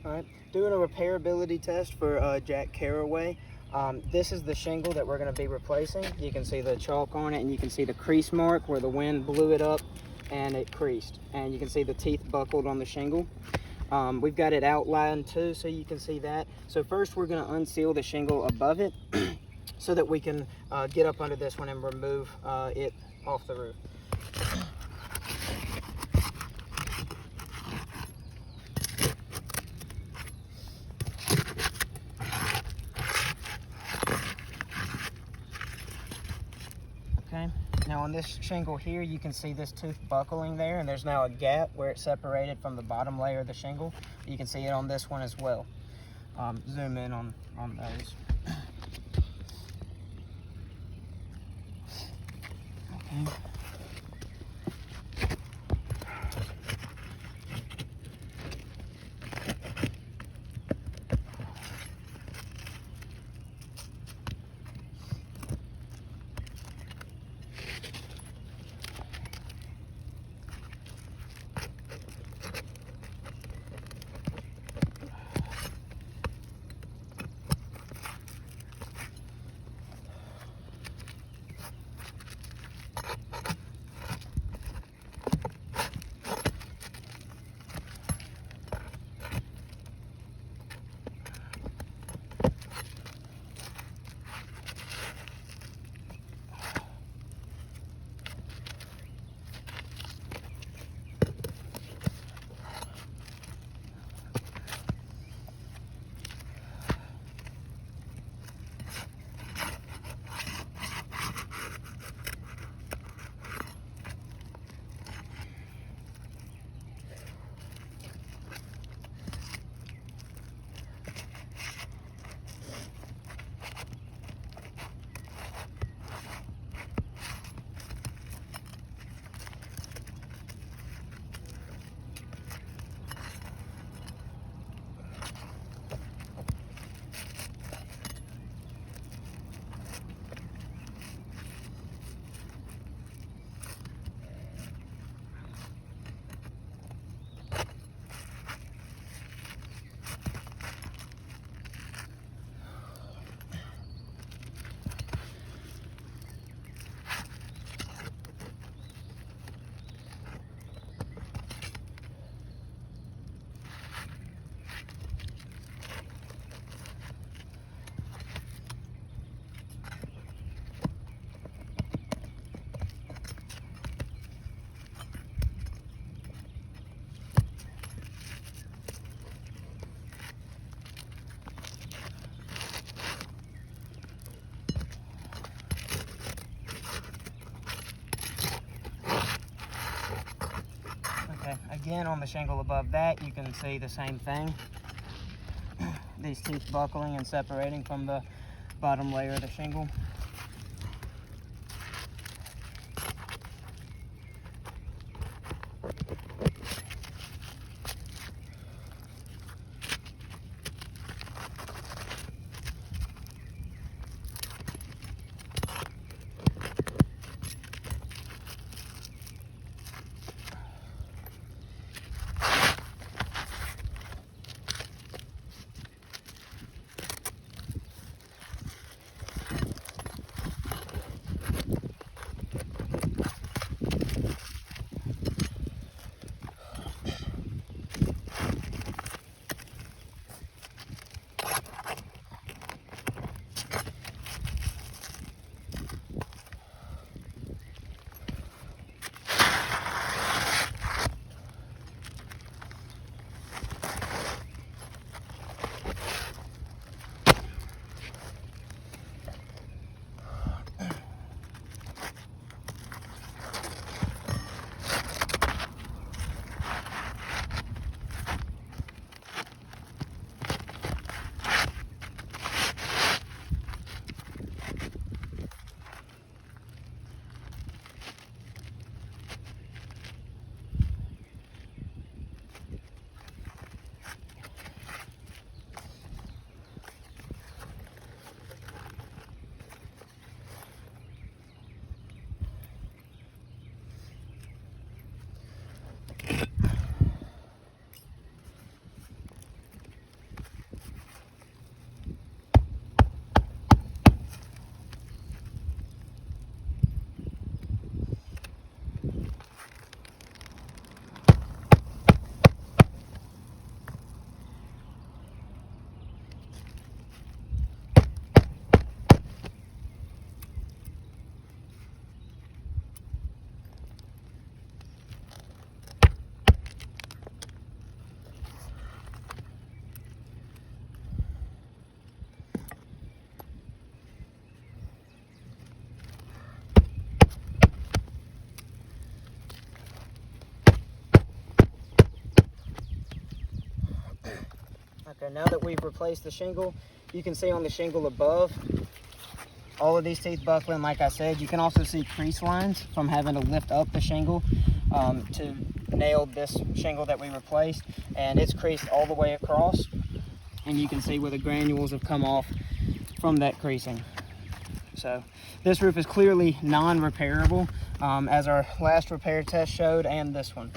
All right, doing a repairability test for Jack Caraway. This is the shingle that we're going to be replacing. You can see the chalk on it, and you can see the crease mark where the wind blew it up and it creased. And you can see the teeth buckled on the shingle. We've got it outlined too, so you can see that. So first we're going to unseal the shingle above it so that we can get up under this one and remove it off the roof. Okay, now on this shingle here, you can see this tooth buckling there, and there's now a gap where it's separated from the bottom layer of the shingle. You can see it on this one as well. Zoom in on those. Okay. Again, on the shingle above that, you can see the same thing. These teeth buckling and separating from the bottom layer of the shingle. Okay, now that we've replaced the shingle, you can see on the shingle above, all of these teeth buckling, like I said. You can also see crease lines from having to lift up the shingle to nail this shingle that we replaced, and it's creased all the way across, and you can see where the granules have come off from that creasing. So this roof is clearly non-repairable, as our last repair test showed, and this one.